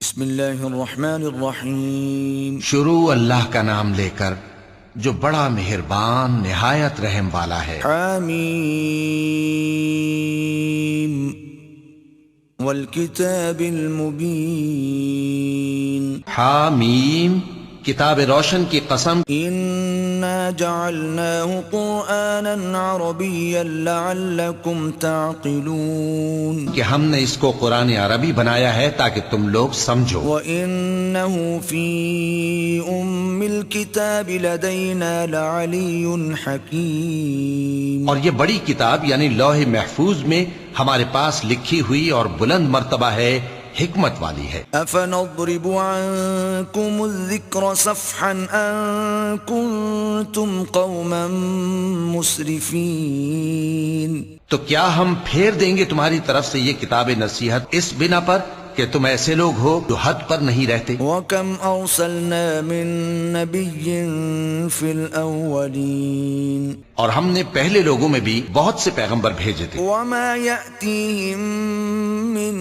بسم اللہ الرحمن الرحیم۔ شروع اللہ کا نام لے کر جو بڑا مہربان نہایت رحم والا ہے۔ حامیم والکتاب المبین۔ حامیم، کتاب روشن کی قسم۔ انا جعلناه قرآنا عربیا لعلکم تعقلون۔ کہ ہم نے اس کو قرآن عربی بنایا ہے تاکہ تم لوگ سمجھو۔ وَإِنَّهُ فِي أُمِّ الْكِتَابِ لَدَيْنَا لَعَلِيٌّ حَكِيمٌ۔ اور یہ بڑی کتاب یعنی لوح محفوظ میں ہمارے پاس لکھی ہوئی اور بلند مرتبہ ہے، حکمت والی ہے۔ أَفَنَضْرِبُ عَنكُمُ الذِّكْرَ صَفْحًا أَن كُنتُمْ قَوْمًا مُسْرِفِينَ۔ تو کیا ہم پھیر دیں گے تمہاری طرف سے یہ کتاب نصیحت اس بنا پر کہ تم ایسے لوگ ہو جو حد پر نہیں رہتے؟ وَكَمْ أَرْسَلْنَا مِن نَّبِيٍّ فِي الْأَوَّلِينَ۔ اور ہم نے پہلے لوگوں میں بھی بہت سے پیغمبر بھیجے تھے۔ وَمَا يَأْتِيهِم مِّن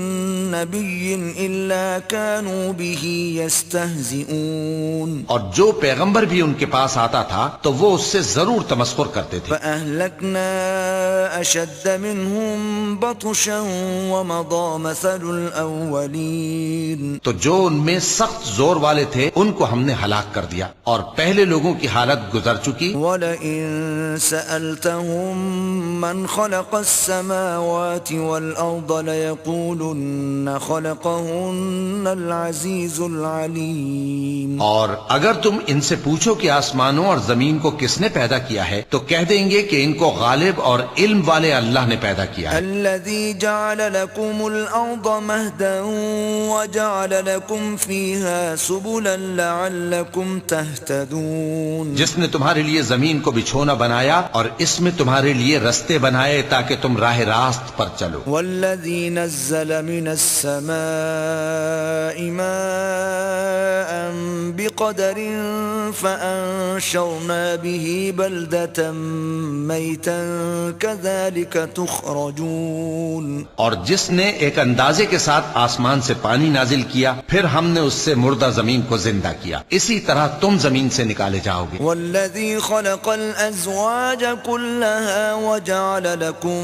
نَّبِيٍّ إِلَّا كَانُوا بِهِ يَسْتَهْزِئُونَ۔ اور جو پیغمبر بھی ان کے پاس آتا تھا تو وہ اس سے ضرور تمسخر کرتے تھے۔ فَأَهْلَكْنَا أَشَدَّ مِنْهُمْ بَطْشًا وَمَضَىٰ مَثَلُ الْأَوَّلِينَ۔ تو جو ان میں سخت زور والے تھے ان کو ہم نے ہلاک کر دیا، اور پہلے لوگوں کی حالت گزر چکی۔ وَلَئِن سَأَلْتَهُم مَّنْ خَلَقَ السَّمَاوَاتِ وَالْأَرْضَ لَيَقُولُنَّ خَلَقَهُنَّ الْعَزِيزُ الْعَلِيمُ۔ اور اگر تم ان سے پوچھو کہ آسمانوں اور زمین کو کس نے پیدا کیا ہے تو کہہ دیں گے کہ ان کو غالب اور علم والے اللہ نے پیدا کیا ہے۔ الَّذِي جَعَلَ لَكُمُ الْأَرْضَ مَهْدًا وَجَعَلَ لَكُمْ فِيهَا سُبُلًا لَعَلَّكُمْ تَهْتَدُونَ۔ جس نے تمہارے لیے زمین کو بچھونا بنایا اور اس میں تمہارے لیے رستے بنائے تاکہ تم راہ راست پر چلو۔ وَالَّذِي نَزَّلَ مِنَ السَّمَاءِ مَاءً بِقَدَرٍ فَأَنشَرْنَا بِهِ بَلْدَةً مَيْتًا كَذَلِكَ تُخْرَجُونَ۔ اور جس نے ایک اندازے کے ساتھ آسمان سے پانی نازل کیا پھر ہم نے اس سے مردہ زمین کو زندہ کیا، اسی طرح تم زمین سے نکالے جاؤ گے۔ وَالَّذِي خَلَقَ الْأَزْوَاجَ كُلَّهَا وَجَعَلَ لَكُم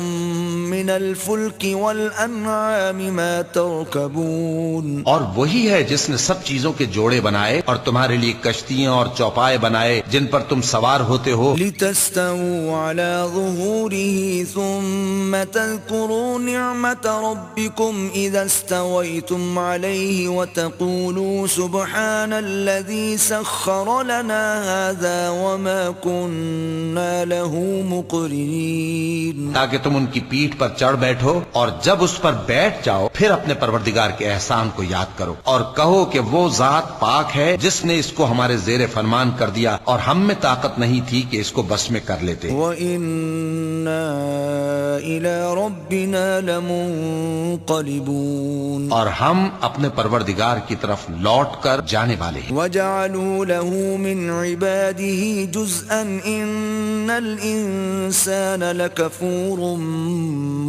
مِّنَ الْفُلْكِ وَالْأَنْعَامِ مَا تَرْكَبُونَ۔ اور وہی ہے جس نے سب چیزوں کے جوڑے بنائے اور تمہارے لیے کشتیاں اور چوپائے بنائے جن پر تم سوار ہوتے ہو، لِتَسْتَوُوا عَلَى ظُهُورِهِ ثُمَّ تَذْكُرُوا نِعْمَةَ رَبِّكُمْ إِذَا اسْتَوَيْتُمْ عَلَيْهِ وَتَقُولُوا سُبْحَانَ الَّذِي سَخَّرَ لَنَا هَذَا وَمَا كُنَّا لَهُ مُقْرِنِينَ۔ تاکہ تم ان کی پیٹھ پر چڑھ بیٹھو اور جب اس پر بیٹھ جاؤ پھر اپنے پروردگار کے احسان کو یاد کرو اور کہو کہ وہ ذات پاک ہے جس نے اس کو ہمارے زیر فرمان کر دیا اور ہم میں طاقت نہیں تھی کہ اس کو بس میں کر لیتے۔ وَإِنَّا إِلَى رَبِّنَا لَمُنقَلِبُونَ۔ اور ہم اپنے پروردگار کی طرف لوٹ کر جانے والے ہیں۔ وَجَعَلُوا لَهُ مِنْ عِبَادِهِ جُزْءًا إِنَّ الْإِنسَانَ لَكَفُورٌ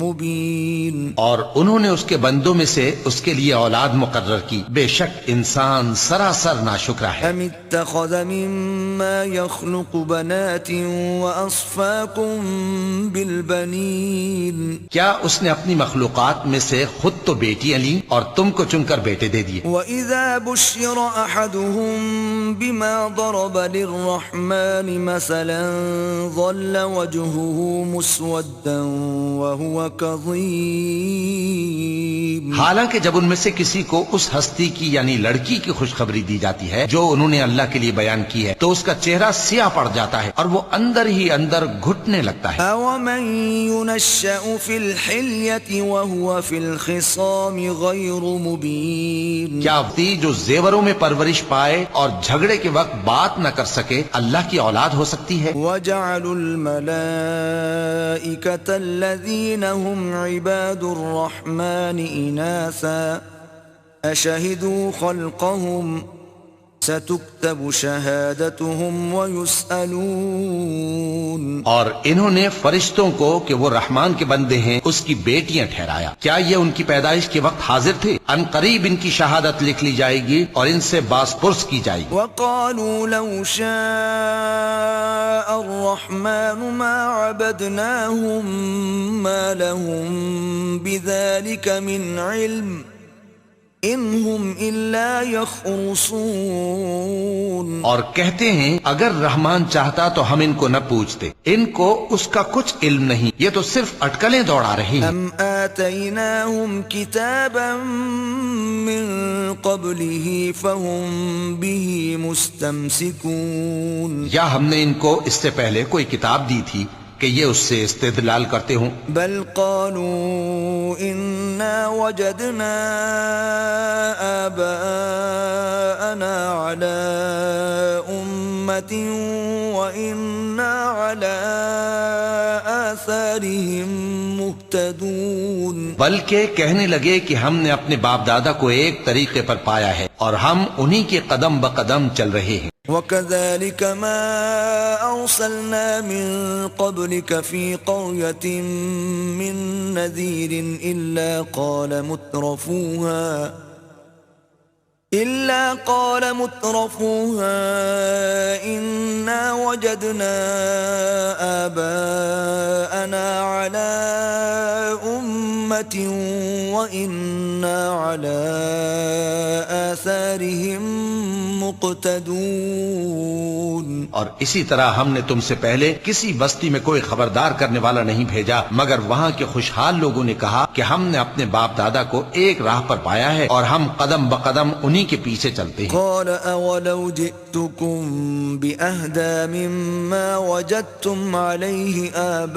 مُبِينٌ۔ اور انہوں نے اس کے بندوں میں سے اس کے لیے اولاد مقرر کی، بے شک انسان سراسر ناشکرا ہے۔ أَمِ اتَّخَذَ مِمَّا يَخْلُقُ بَنَاتٍ وَأَصْفَاكُم بِالْبَنِينَ۔ کیا اس نے اپنی مخلوقات میں سے خود تو بیٹیاں لیں اور تم کو چن کر بیٹے دے دیے؟ وَإِذَا بُشِّرَ أَحَدُهُم بِمَا ضَرَبَ لِلرَّحْمَنِ مَثَلًا ظَلَّ وَجْهُهُ مُسْوَدًّا وَهُوَ كَظِيمٌ۔ حالانکہ جب ان میں سے کسی کو اس ہستی کی یعنی لڑکی کی خوشخبری دی جاتی ہے جو انہوں نے اللہ کے لیے بیان کی ہے تو اس کا چہرہ سیاہ پڑ جاتا ہے اور وہ اندر ہی اندر گھٹنے لگتا ہے۔ أَوَمَن يُنَشَّأُ فِي الْحِلْيَةِ وَهُوَ فِي الْخِصَامِ غَيْرُ مُبِينٍ۔ کیا وہی جو زیوروں میں پرورش پائے اور جھگڑے کے وقت بات نہ کر سکے اللہ کی اولاد ہو سکتی ہے؟ وَجَعَلُوا الْمَلَائِكَةَ الَّذِينَ هُمْ عِبَادُ الرَّحْمَنِ إِنَاثًا أَشَهِدُوا خَلْقَهُمْ ستكتب شهادتهم ويسألون. اور انہوں نے فرشتوں کو کہ وہ رحمان کے بندے ہیں اس کی بیٹیاں ٹھہرایا. کیا یہ ان کی پیدائش کے وقت حاضر تھے؟ ان قریب ان کی شہادت لکھ لی جائے گی اور ان سے باز پرس کی جائے گی. وقالوا لو شاء الرحمن ما عبدناهم ما لهم بذلك من علم ان هم الا يخرصون. اور کہتے ہیں اگر رحمان چاہتا تو ہم ان کو نہ پوچھتے، ان کو اس کا کچھ علم نہیں، یہ تو صرف اٹکلیں دوڑا رہے ہیں. ام آتيناهم كتابا من قبله فهم به مستمسكون. یا ہم نے ان کو اس سے پہلے کوئی کتاب دی تھی کہ یہ اس سے استدلال کرتے ہوں؟ بل قالوا انا وجدنا آباءنا على امة وانا على آثارهم مهتدون. بلکہ کہنے لگے کہ ہم نے اپنے باپ دادا کو ایک طریقے پر پایا ہے اور ہم انہی کے قدم بقدم چل رہے ہیں. وكذلك ما أرسلنا من قبلك في قرية من نذير إلا قال مترفوها إنا وجدنا آباءنا على أمة وإنا على آثارهم مقتدون. اور اسی طرح ہم نے تم سے پہلے کسی بستی میں کوئی خبردار کرنے والا نہیں بھیجا مگر وہاں کے خوشحال لوگوں نے کہا کہ ہم نے اپنے باپ دادا کو ایک راہ پر پایا ہے اور ہم قدم بقدم انہی کے پیچھے چلتے ہیں. قال اولو جئتكم بأهدى مما وجدتم عليه آباءكم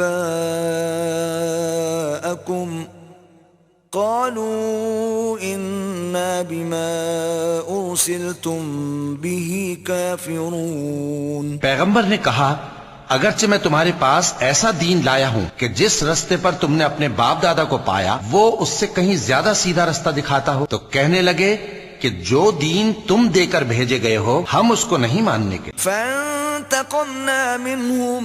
قالوا إنا بما أرسلتم به كافرون. پیغمبر نے کہا اگرچہ میں تمہارے پاس ایسا دین لایا ہوں کہ جس رستے پر تم نے اپنے باپ دادا کو پایا وہ اس سے کہیں زیادہ سیدھا رستہ دکھاتا ہو، تو کہنے لگے کہ جو دین تم دے کر بھیجے گئے ہو ہم اس کو نہیں ماننے کے. فانتقمنا منهم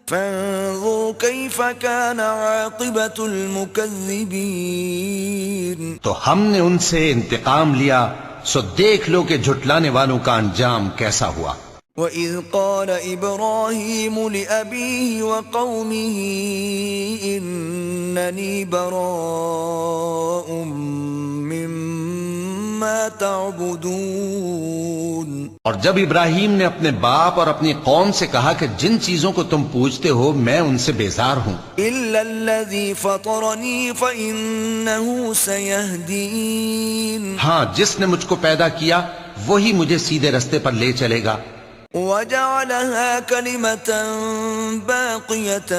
فانظر كيف كان عاقبة المكذبين. تو ہم نے ان سے انتقام لیا، سو دیکھ لو کہ جھٹلانے والوں کا انجام کیسا ہوا. وَإِذْ قَالَ إِبْرَاهِيمُ لِأَبِيهِ وَقَوْمِهِ إِنَّنِي بَرَاءٌ مِّمَّا تَعْبُدُونَ. اور جب ابراہیم نے اپنے باپ اور اپنی قوم سے کہا کہ جن چیزوں کو تم پوجتے ہو میں ان سے بیزار ہوں، إِلَّا الَّذِي فَطَرَنِي فَإِنَّهُ سَيَهْدِينِ. ہاں جس نے مجھ کو پیدا کیا وہی مجھے سیدھے رستے پر لے چلے گا. وَجَعَلَهَا كَلِمَةً بَاقِيَةً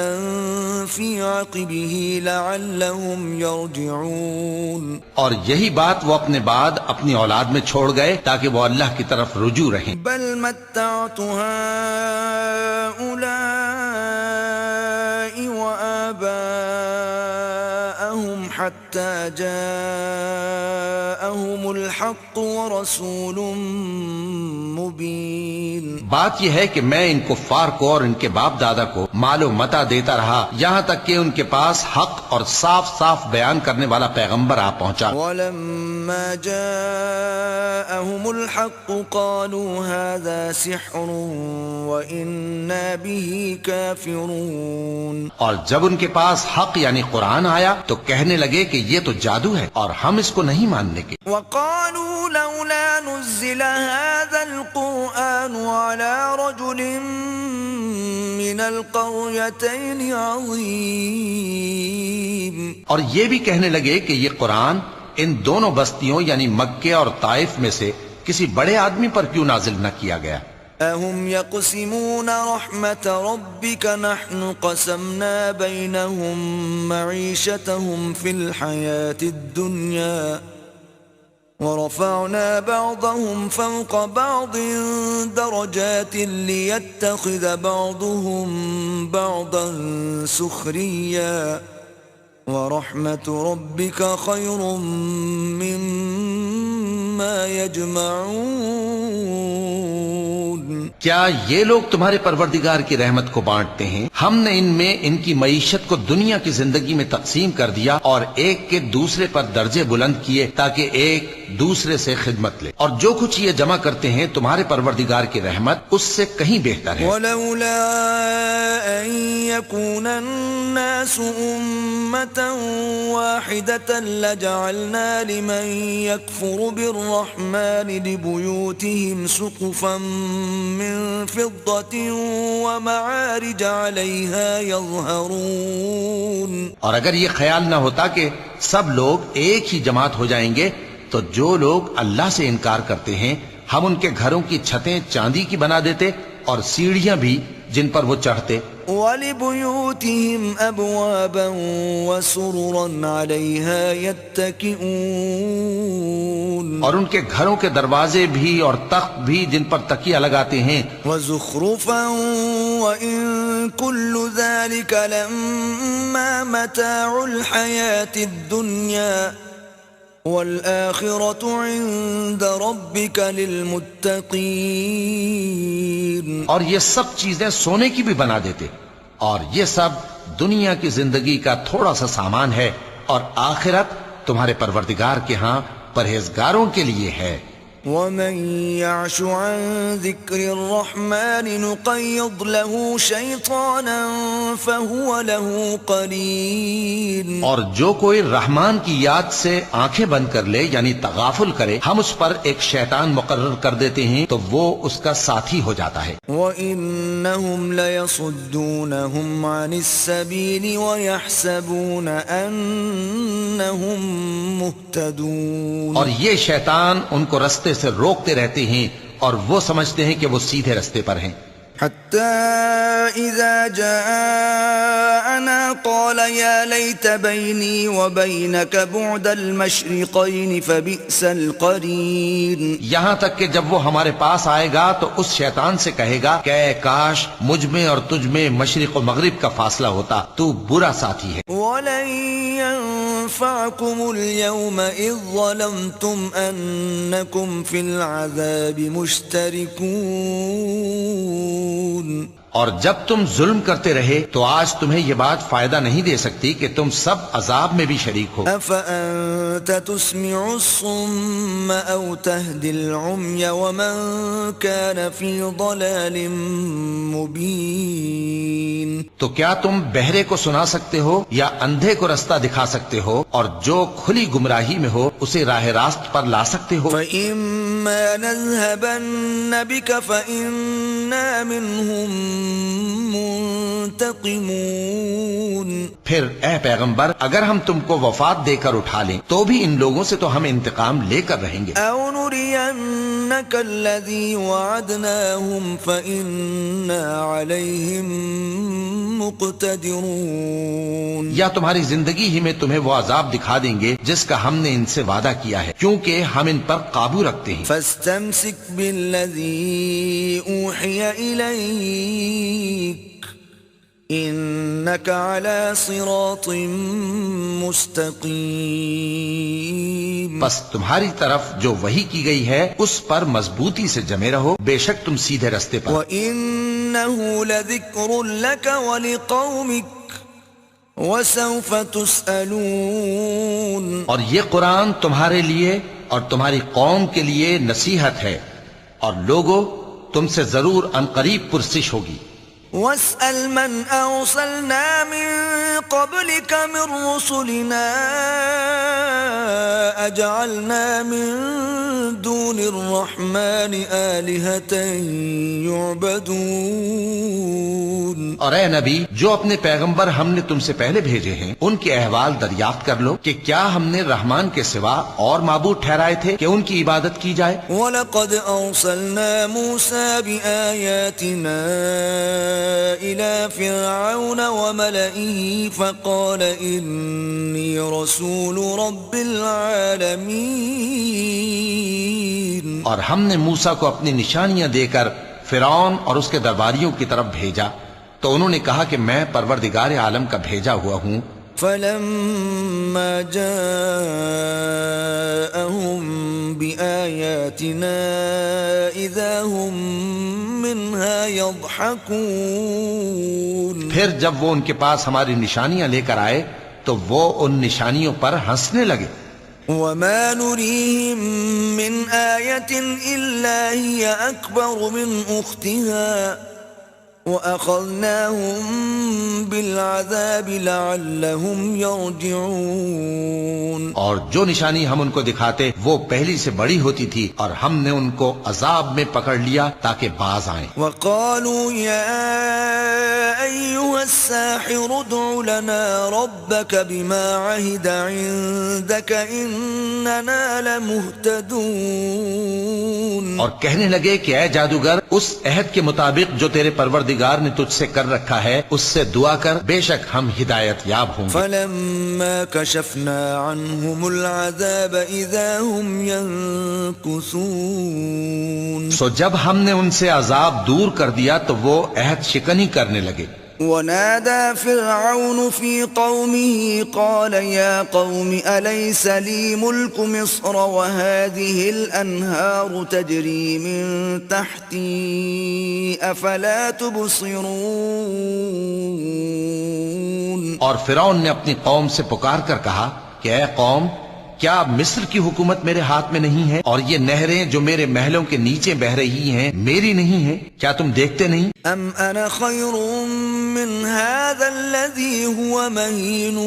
فِي عَقِبِهِ لَعَلَّهُمْ يَرْجِعُونَ. اور یہی بات وہ اپنے بعد اپنی اولاد میں چھوڑ گئے تاکہ وہ اللہ کی طرف رجوع رہیں. بَلْ مَتَّعْتُ هَؤُلَاءِ وَآبَاءَهُمْ حَتَّى جَاءَهُمُ الْحَقُّ وَرَسُولٌ مُبِينٌ. بات یہ ہے کہ میں ان کفار کو اور ان کے باپ دادا کو مال و متاع دیتا رہا یہاں تک کہ ان کے پاس حق اور صاف صاف بیان کرنے والا پیغمبر آ پہنچا. وَلَمَّا جَاءَهُمُ الْحَقُّ قَالُوا هَذَا سِحْرٌ وَإِنَّا بِهِ كَافِرُونَ. اور جب ان کے پاس حق یعنی قرآن آیا تو کہنے لگے کہ یہ تو جادو ہے اور ہم اس کو نہیں ماننے کے. وَقَالُوا لَوْلَا نُزِّلَ هَذَا الْقُرْآنُ عَلَى رَجُلٍ مِّنَ الْقَرْيَتَيْنِ عَظِيمٍ. اور یہ بھی کہنے لگے کہ یہ قرآن ان دونوں بستیوں یعنی مکے اور طائف میں سے کسی بڑے آدمی پر کیوں نازل نہ کیا گیا؟ أَهُمْ يَقْسِمُونَ رَحْمَةَ رَبِّكَ نَحْنُ قَسَمْنَا بَيْنَهُمْ مَعِيشَتَهُمْ فِي الْحَيَاةِ الدُّنْيَا وَرَفَعْنَا بَعْضَهُمْ فَوْقَ بَعْضٍ دَرَجَاتٍ لِيَتَّخِذَ بَعْضُهُمْ بَعْضًا سُخْرِيًّا وَرَحْمَةُ رَبِّكَ خَيْرٌ مِّمَّا يَجْمَعُونَ. کیا یہ لوگ تمہارے پروردگار کی رحمت کو بانٹتے ہیں؟ ہم نے ان میں ان کی معیشت کو دنیا کی زندگی میں تقسیم کر دیا اور ایک کے دوسرے پر درجے بلند کیے تاکہ ایک دوسرے سے خدمت لے، اور جو کچھ یہ جمع کرتے ہیں تمہارے پروردگار کی رحمت اس سے کہیں بہتر ہے۔ ولولا أن يكون الناس أمة واحدة لجعلنا لمن يكفر بالرحمن لبيوتهم سقفا من فضة ومعارج عليها يظهرون۔ اور اگر یہ خیال نہ ہوتا کہ سب لوگ ایک ہی جماعت ہو جائیں گے تو جو لوگ اللہ سے انکار کرتے ہیں ہم ان کے گھروں کی چھتیں چاندی کی بنا دیتے اور سیڑھیاں بھی جن پر وہ چڑھتے۔ وَلِبُيُوتِهِمْ أَبْوَابًا وَسُرُرًا عَلَيْهَا يَتَّكِئُونَ، اور ان کے گھروں کے دروازے بھی اور تخت بھی جن پر تکیہ لگاتے ہیں۔ وَزُخْرُفًا وَإِن كُلُّ ذَلِكَ لَمَّا مَتَاعُ الْحَيَاةِ الدُّنْيَا وَالْآخِرَةُ عِندَ رَبِّكَ لِلْمُتَّقِينَ، اور یہ سب چیزیں سونے کی بھی بنا دیتے، اور یہ سب دنیا کی زندگی کا تھوڑا سا سامان ہے، اور آخرت تمہارے پروردگار کے ہاں پرہیزگاروں کے لیے ہے۔ وَمَن يَعْشُ عَن ذِكْرِ الرَّحْمَنِ نُقَيِّضْ لَهُ شَيْطَانًا فَهُوَ لَهُ قَرِينٌ، اور جو کوئی رحمان کی یاد سے آنکھیں بند کر لے یعنی تغافل کرے ہم اس پر ایک شیطان مقرر کر دیتے ہیں تو وہ اس کا ساتھی ہو جاتا ہے۔ وَإِنَّهُمْ لَيَصُدُّونَهُمْ عَنِ السَّبِيلِ وَيَحْسَبُونَ أَنَّهُمْ مُهْتَدُونَ، اور یہ شیطان ان کو رستے سے روکتے رہتے ہیں اور وہ سمجھتے ہیں کہ وہ سیدھے رستے پر ہیں۔ حتى إذا جاءنا قال يا ليت بيني وبينك بعد المشرقين فبئس القرين، یہاں تک کہ جب وہ ہمارے پاس آئے گا تو اس شیطان سے کہے گا کہ اے کاش مجھ میں اور تجھ میں مشرق و مغرب کا فاصلہ ہوتا، تو برا ساتھی ہے۔ ولن ينفعكم اليوم إذ ظلمتم أنكم في العذاب مشتركون، اور جب تم ظلم کرتے رہے تو آج تمہیں یہ بات فائدہ نہیں دے سکتی کہ تم سب عذاب میں بھی شریک ہو۔ أفأنت تسمع الصم أو تهدي العمي ومن كان في ضلال مبين، تو کیا تم بہرے کو سنا سکتے ہو یا اندھے کو رستہ دکھا سکتے ہو، اور جو کھلی گمراہی میں ہو اسے راہ راست پر لا سکتے ہو؟ فإما نذهبن بك فإنا منهم منتقمون، پھر اے پیغمبر اگر ہم تم کو وفات دے کر اٹھا لیں تو بھی ان لوگوں سے تو ہم انتقام لے کر رہیں گے۔ أو نرينك الذي وعدناهم فإنا عليهم مقتدرون، یا تمہاری زندگی ہی میں تمہیں وہ عذاب دکھا دیں گے جس کا ہم نے ان سے وعدہ کیا ہے، کیونکہ ہم ان پر قابو رکھتے ہیں۔ فاستمسك بالذي أوحي إليك إنك على صراط مستقيم، بس تمہاری طرف جو وحی کی گئی ہے اس پر مضبوطی سے جمے رہو، بے شک تم سیدھے رستے پر۔ وَإِنَّهُ لَذِكْرٌ لَكَ وَلِقَوْمِكَ وَسَوْفَ تُسْأَلُونَ، اور یہ قرآن تمہارے لیے اور تمہاری قوم کے لیے نصیحت ہے، اور لوگوں تم سے ضرور عنقریب پرسش ہوگی۔ وَاسْأَلْ مَنْ أَرْسَلْنَا مِن قَبْلِكَ مِن رُّسُلِنَا أَجَعَلْنَا مِن دُونِ الرَّحْمَنِ آلِهَةً يُعْبَدُونَ، اور اے نبی جو اپنے پیغمبر ہم نے تم سے پہلے بھیجے ہیں ان کے احوال دریافت کر لو کہ کیا ہم نے رحمان کے سوا اور معبود ٹھہرائے تھے کہ ان کی عبادت کی جائے۔ وَلَقَدْ أَرْسَلْنَا مُوسَى بِآيَاتِنَا إِلَى فِرْعَوْنَ وَمَلَئِهِ فَقَالَ إِنِّي رَسُولُ رَبِّ الْعَالَمِينَ، اور ہم نے موسیٰ کو اپنی نشانیاں دے کر فرعون اور اس کے درباریوں کی طرف بھیجا تو انہوں نے کہا کہ میں پروردگار عالم کا بھیجا ہوا ہوں۔ فلما جاءهم بآياتنا إذا هم منها يضحكون. پھر جب وہ ان کے پاس ہماری نشانیاں لے کر آئے تو وہ ان نشانیوں پر ہنسنے لگے. وما نريهم من آية إلا هي أكبر من أختها وأخذناهم بالعذاب لعلهم يرجعون. اور جو نشانی ہم ان کو دکھاتے وہ پہلی سے بڑی ہوتی تھی اور ہم نے ان کو عذاب میں پکڑ لیا تاکہ باز آئیں. وقالوا يا أيها الساحر ادع لنا ربك بما عهد عندك إننا لمهتدون. اور کہنے لگے کہ اے جادوگر اس عہد کے مطابق جو تیرے پروردگار نے تجھ سے کر رکھا ہے اس سے دعا کر، بے شک ہم ہدایت یاب ہوں گے. فلما كشفنا عنهم العذاب إذا هم ينكثون. سو جب ہم نے ان سے عذاب دور کر دیا تو وہ عہد شکنی کرنے لگے. ونادى فرعون في قومه قال يا قوم أليس لي ملك مصر وهذه الأنهار تجري من تحتي أفلا تبصرون. اور فرعون نے اپنی قوم سے پکار کر کہا کہ اے قوم، کیا مصر کی حکومت میرے ہاتھ میں نہیں ہے اور یہ نہریں جو میرے محلوں کے نیچے بہ رہی ہیں میری نہیں ہیں؟ کیا تم دیکھتے نہیں؟ ام انا خیر من هذا الذي هو مهين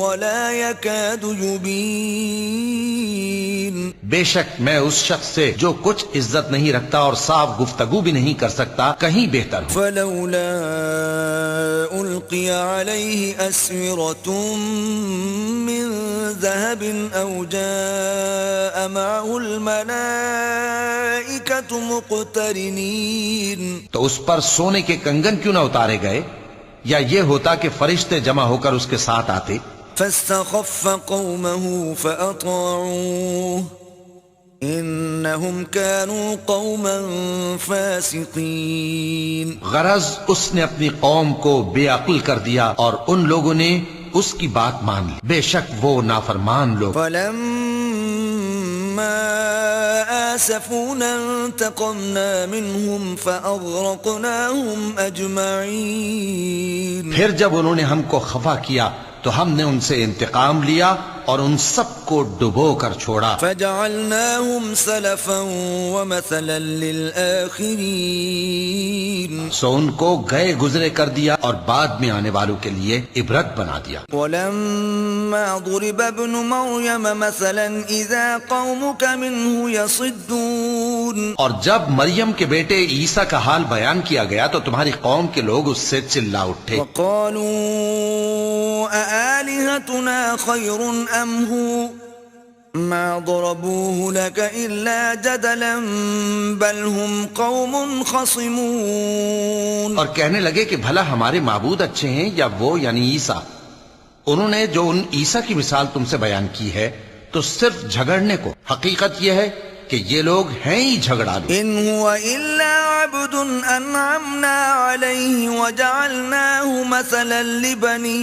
ولا يكاد يبين. بے شک میں اس شخص سے جو کچھ عزت نہیں رکھتا اور صاف گفتگو بھی نہیں کر سکتا کہیں بہتر ہوں. فلولا القي عليه اسورة من ذهب او جاء معه الملائكة مقترنين. تو اس پر سونے کے کنگن کیوں نہ اتارے گئے، یا یہ ہوتا کہ فرشتے جمع ہو کر اس کے ساتھ آتے. فاستخف قومه فأطاعوه انهم كانوا قوما فاسقين. غرض اس نے اپنی قوم کو بے عقل کر دیا اور ان لوگوں نے اس کی بات مان لی، بے شک وہ نافرمان لوگ. فلما آسفونا انتقمنا منهم فأغرقناهم أجمعين. پھر جب انہوں نے ہم کو خفا کیا تو ہم نے ان سے انتقام لیا اور ان سب کو ڈبو کر چھوڑا. فجعلناهم سلفا ومثلا للآخرين. سو ان کو گئے گزرے کر دیا اور بعد میں آنے والوں کے لیے عبرت بنا دیا. ولما ضرب ابن مريم مثلا إذا قومك منه يصدون. اور جب مریم کے بیٹے عیسیٰ کا حال بیان کیا گیا تو تمہاری قوم کے لوگ اس سے چلا اٹھے. وقالوا أآلهتنا خير أم هو ما ضربوه لك إلا جدلا بل هم قوم خصمون. اور کہنے لگے کہ بھلا ہمارے معبود اچھے ہیں یا وہ یعنی عیسیٰ. انہوں نے جو ان عیسیٰ کی مثال تم سے بیان کی ہے تو صرف جھگڑنے کو. حقیقت یہ ہے کہ یہ لوگ ہیں ہی جھگڑالو. ان هو الا عبد انعمنا عليه وجعلناه مثلا لبني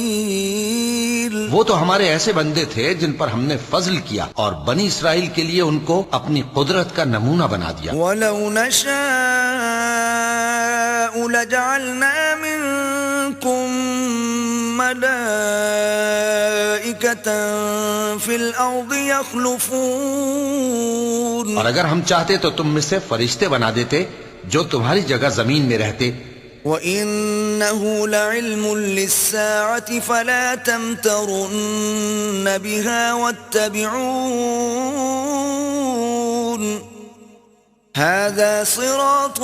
اسرائيل. وہ تو ہمارے ایسے بندے تھے جن پر ہم نے فضل کیا اور بنی اسرائیل کے لیے ان کو اپنی قدرت کا نمونہ بنا دیا. ولو نشاء لجعلنا منكم ملائكة في الأرض يخلفون. اور اگر ہم چاہتے تو تم میں سے فرشتے بنا دیتے جو تمہاری جگہ زمین میں رہتے. وَإِنَّهُ لَعِلْمٌ لِلسَّاعَةِ فَلَا تَمْتَرُنَّ بِهَا وَاتَّبِعُونَ هَذَا صِرَاطٌ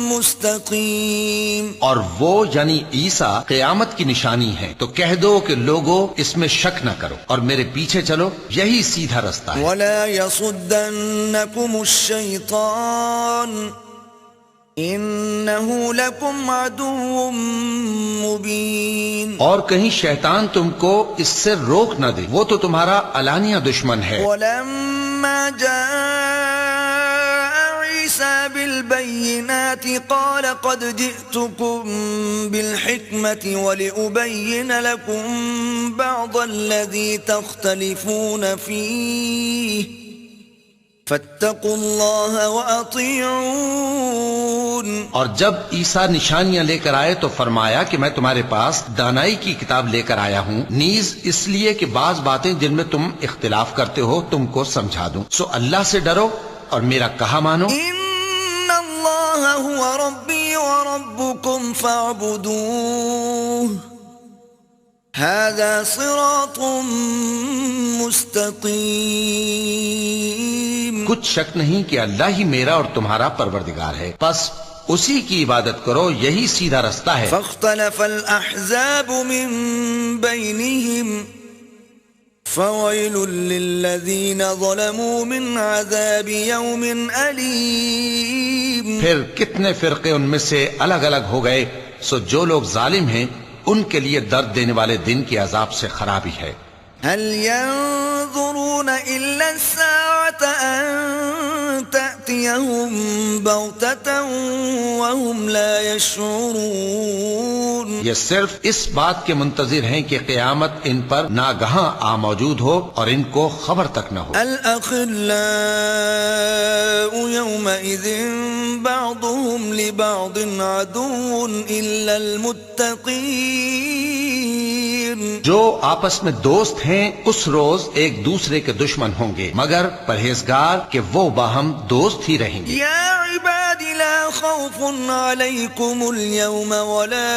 مستقیم. اور وہ یعنی عیسیٰ قیامت کی نشانی ہے تو کہہ دو کہ لوگو اس میں شک نہ کرو اور میرے پیچھے چلو، یہی سیدھا رستہ ہے. وَلَا يَصُدَّنَّكُمُ الشَّيْطَانُ إِنَّهُ لَكُمْ عَدُوٌّ مُبِينٌ. اور کہیں شیطان تم کو اس سے روک نہ دے، وہ تو تمہارا علانیہ دشمن ہے. وَلَمَّا جَاءَ عيسى بالبينات قال قد جئتكم بالحكمة ولأبين لكم بعض الذي تختلفون فيه فاتقوا الله وأطيعون. اور جب عیسیٰ نشانیاں لے کر آئے تو فرمایا کہ میں تمہارے پاس دانائی کی کتاب لے کر آیا ہوں، نیز اس لیے کہ بعض باتیں جن میں تم اختلاف کرتے ہو تم کو سمجھا دوں. سو اللہ سے ڈرو اور میرا کہا مانو. ان اللہ هو ربی وربکم فاعبدوه هذا صراط مستقیم. کچھ شک نہیں کہ اللہ ہی میرا اور تمہارا پروردگار ہے، پس اسی کی عبادت کرو، یہی سیدھا رستہ ہے. فاختلف الاحزاب من بینہم فویل للذین ظلموا من عذاب یوم علیم. پھر کتنے فرقے ان میں سے الگ الگ ہو گئے، سو جو لوگ ظالم ہیں ان کے لیے درد دینے والے دن کے عذاب سے خرابی ہے. هل ينظرون إلا الساعة أن تأتيهم بغتة وهم لا يشعرون. یہ صرف اس بات کے منتظر ہیں کہ قیامت ان پر ناگہاں آ موجود ہو اور ان کو خبر تک نہ ہو. الأخلاء يومئذ بعضهم لبعض عدو إلا المتقين. جو آپس میں دوست ہیں اس روز ایک دوسرے کے دشمن ہوں گے مگر پرہیزگار کہ وہ باہم دوست ہی رہیں گے. یا عباد لا خوف علیکم اليوم ولا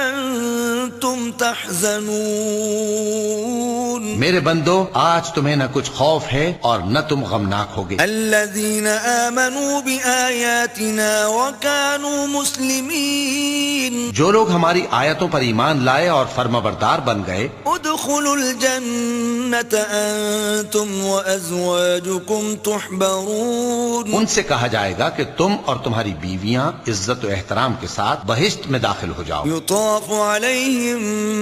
انتم تحزنون. میرے بندو آج تمہیں نہ کچھ خوف ہے اور نہ تم غمناک ہوگے. الذین آمنوا بآیاتنا وکانوا مسلمین. جو لوگ ہماری آیتوں پر ایمان لائے اور فرمانبردار بن گئے. ادخلوا الجنة انتم وازواجکم تحبرون. ان سے کہا جائے گا کہ تم اور تمہاری بیویاں عزت و احترام کے ساتھ بہشت میں داخل ہو جاؤ. یطاف علیہم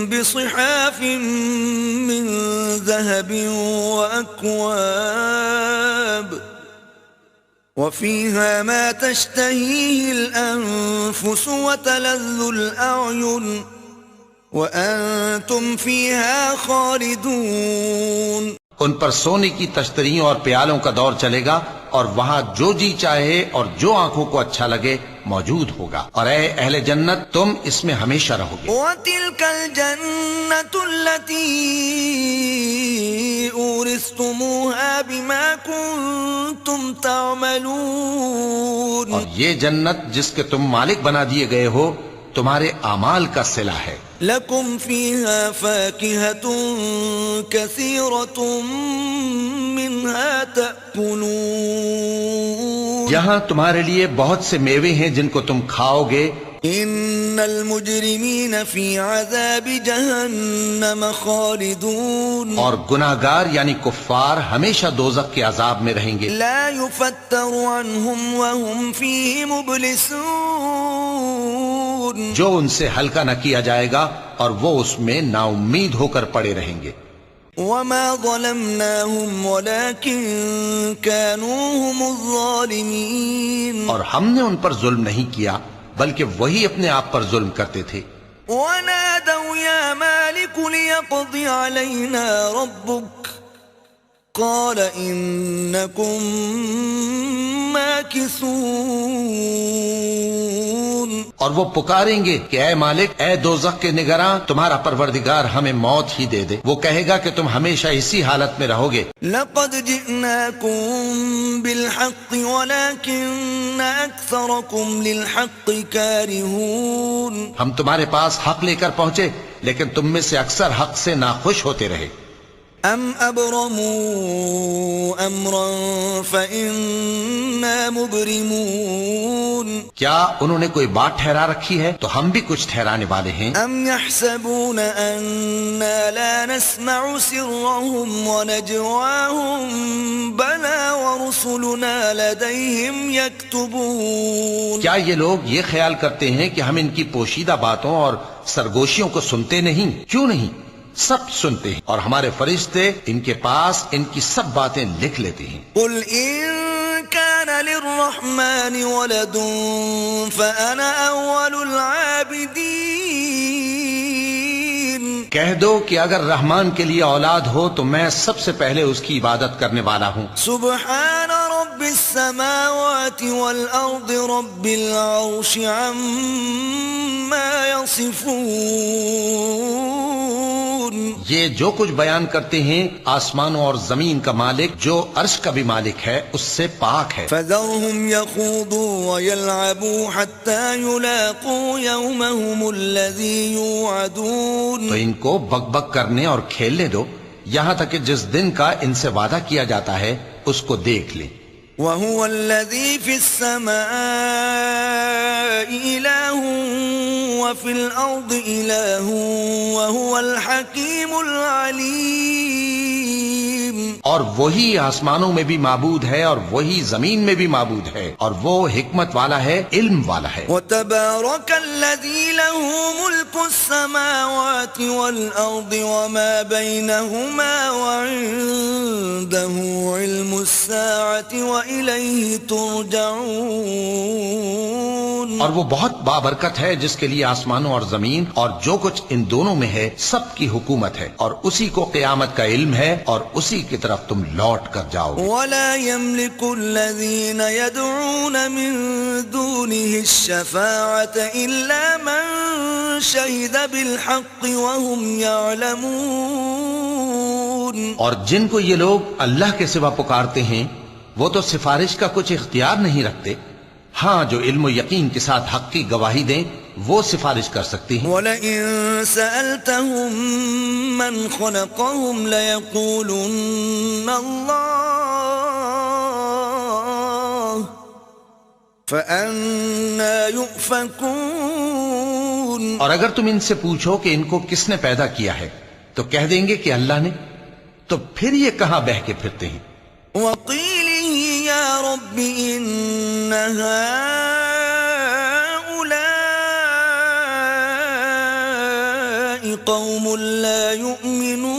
بصحاف من ذهب وأكواب وفيها ما تشتهيه الأنفس وتلذ الأعين وأنتم فيها خالدون. ان پر سونے کی تشتریوں اور پیالوں کا دور چلے گا اور وہاں جو جی چاہے اور جو آنکھوں کو اچھا لگے موجود ہوگا. اور اے اہل جنت تم اس میں ہمیشہ رہو گے. وَتِلْكَ الْجَنَّةُ الَّتِي أُورِثْتُمُوهَا بِمَا كُنْتُمْ تَعْمَلُونَ. اور یہ جنت جس کے تم مالک بنا دیے گئے ہو تمہارے اعمال کا صلہ ہے. لَكُمْ فِيهَا فَاكِهَةٌ كَثِيرَةٌ مِنْهَا تَأْكُلُونَ. یہاں تمہارے لیے بہت سے میوے ہیں جن کو تم کھاؤ گے. ان المجرمین فی عذاب جہنم خالدون. اور گناہگار یعنی کفار ہمیشہ دوزخ کے عذاب میں رہیں گے. لا یفتر عنہم وهم فیہ مبلسون. جو ان سے ہلکا نہ کیا جائے گا اور وہ اس میں نا امید ہو کر پڑے رہیں گے. وما ظلمناهم ولكن كانوا هم الظالمين. اور ہم نے ان پر ظلم نہیں کیا بلکہ وہی اپنے آپ پر ظلم کرتے تھے. ونادوا يا مالك ليقضي علينا ربك قال إنكم ماكثون. اور وہ پکاریں گے کہ اے مالک اے دوزخ کے نگراں تمہارا پروردگار ہمیں موت ہی دے دے. وہ کہے گا کہ تم ہمیشہ اسی حالت میں رہو گے. لقد جئناكم بالحق ولكن أكثركم للحق كارهون. ہم تمہارے پاس حق لے کر پہنچے لیکن تم میں سے اکثر حق سے ناخوش ہوتے رہے. ام ابرموا امرا فإنا مبرمون. کیا انہوں نے کوئی بات ٹھہرا رکھی ہے تو ہم بھی کچھ ٹھہرانے والے ہیں. ام يحسبون أنا لا نسمع سرهم ونجواهم بلى ورسلنا لديهم يكتبون. کیا یہ لوگ یہ خیال کرتے ہیں کہ ہم ان کی پوشیدہ باتوں اور سرگوشیوں کو سنتے نہیں؟ کیوں نہیں، سب سنتے ہیں اور ہمارے فرشتے ان کے پاس ان کی سب باتیں لکھ لیتے ہیں. قل إن للرحمن ولد فأنا أول العابدين. کہہ دو کہ اگر رحمان کے لیے اولاد ہو تو میں سب سے پہلے اس کی عبادت کرنے والا ہوں. سبحان رب السماوات والأرض رب العرش عما يصفون. یہ جو کچھ بیان کرتے ہیں آسمانوں اور زمین کا مالک جو عرش کا بھی مالک ہے اس سے پاک ہے. فذرهم يخوضوا ويلعبوا حتى يلاقوا يومهم الذي يوعدون. تو ان کو بک بک کرنے اور کھیلنے دو یہاں تک کہ جس دن کا ان سے وعدہ کیا جاتا ہے اس کو دیکھ لیں. وهو الذي في السماء إله وفي الأرض إله وهو الحكيم العليم. اور وہی آسمانوں میں بھی معبود ہے اور وہی زمین میں بھی معبود ہے اور وہ حکمت والا ہے علم والا ہے. وتبارك الذي له ملك السماوات والأرض وما بينهما وعنده علم الساعة وإليه ترجعون. اور وہ بہت بابرکت ہے جس کے لیے آسمانوں اور زمین اور جو کچھ ان دونوں میں ہے سب کی حکومت ہے اور اسی کو قیامت کا علم ہے اور اسی کی طرف تم لوٹ کر جاؤ. ولا يملك الذين يدعون من دونه الشفاعة إلا من شهد بالحق وهم يعلمون. اور جن کو یہ لوگ اللہ کے سوا پکارتے ہیں وہ تو سفارش کا کچھ اختیار نہیں رکھتے، ہاں جو علم و یقین کے ساتھ حق کی گواہی دیں وہ سفارش کر سکتی ہیں. وَلَئِن سَأَلْتَهُم مَّنْ خَلَقَهُمْ لَيَقُولُنَّ اللَّهُ فَأَنَّىٰ يُؤْفَكُونَ. اور اگر تم ان سے پوچھو کہ ان کو کس نے پیدا کیا ہے تو کہہ دیں گے کہ اللہ نے، تو پھر یہ کہاں بہہ کے پھرتے ہیں. وَقِيلِهِ يَا رَبِّ إِنَّ هَٰؤُلَاءِ قَوْمٌ لَّا يُؤْمِنُونَ.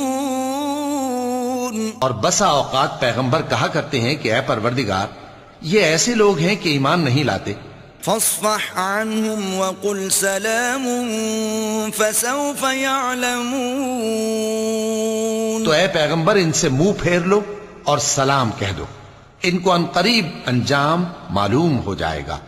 اور بسا اوقات پیغمبر کہا کرتے ہیں کہ اے پروردگار یہ ایسے لوگ ہیں کہ ایمان نہیں لاتے. فاصفح عنهم وقل سلام فسوف يعلمون. تو اے پیغمبر ان سے منہ پھیر لو اور سلام کہہ دو، ان کو عنقریب انجام معلوم ہو جائے گا.